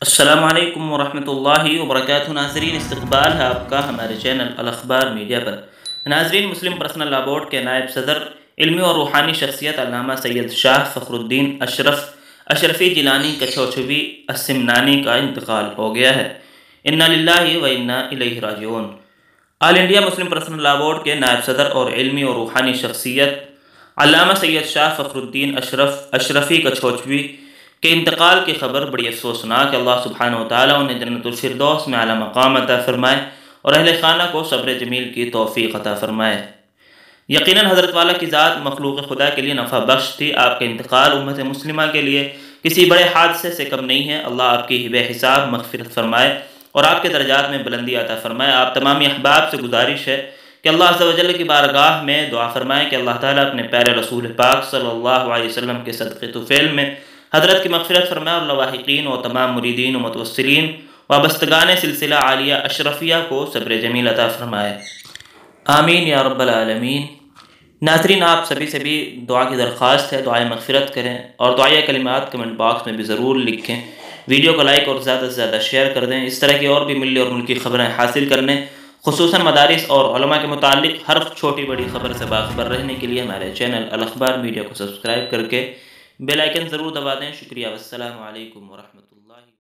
السلام علیکم ورحمۃ اللہ وبرکاتہ۔ ناظرین، استقبال ہے آپ کا ہمارے چینل الاخبار میڈیا پر۔ ناظرین، مسلم پرسنل لا بورڈ کے نائب صدر، علمی اور روحانی شخصیت علامہ سید شاہ فخر الدین اشرفی جیلانی کچھوچھوی السمنانی کا انتقال ہو گیا ہے۔ انا للہ و انا الیہ راجعون۔ آل انڈیا مسلم پرسنل لا بورڈ کے نائب صدر اور علمی اور روحانی شخصیت علامہ سید شاہ فخر الدین اشرفی کچھوچھوی کے انتقال کی خبر بڑی افسوسناک ہے۔ اللہ سبحانہ وتعالیٰ انہیں جنت الفردوس میں اعلیٰ مقام عطا فرمائے اور اہل خانہ کو صبر جمیل کی توفیق عطا فرمائے۔ یقیناً حضرت والا کی ذات مخلوق خدا کے لیے نفع بخش تھی۔ آپ کا انتقال امت مسلمہ کے لیے کسی بڑے حادثے سے کم نہیں ہے۔ اللہ آپ کی بے حساب مغفرت فرمائے اور آپ کے درجات میں بلندی عطا فرمائے۔ آپ تمامی احباب سے گزارش ہے کہ اللہ عز و جل کی بارگاہ میں دعا فرمائے کہ اللہ تعالیٰ اپنے پیارے رسول پاک صلی اللہ علیہ وسلم کے صدقے طفیل میں حضرت کی مغفرت فرمائے اور لواحقین و تمام مریدین و متوسلین وابستگان سلسلہ عالیہ اشرفیہ کو صبر جمیل عطا فرمائے، آمین یا رب العالمین۔ ناظرین، آپ سبھی سے بھی دعا کی درخواست ہے، دعائے مغفرت کریں اور دعائیہ کلمات کمنٹ باکس میں بھی ضرور لکھیں۔ ویڈیو کو لائک اور زیادہ سے زیادہ شیئر کر دیں۔ اس طرح کی اور بھی ملی اور ملکی خبریں حاصل کرنے، خصوصاً مدارس اور علماء کے متعلق ہر چھوٹی بڑی خبر سے باخبر رہنے کے لیے ہمارے چینل الاخبار میڈیا کو سبسکرائب کر کے بیل آئیکن ضرور دبا دیں۔ شکریہ، والسلام علیکم ورحمۃ اللہ۔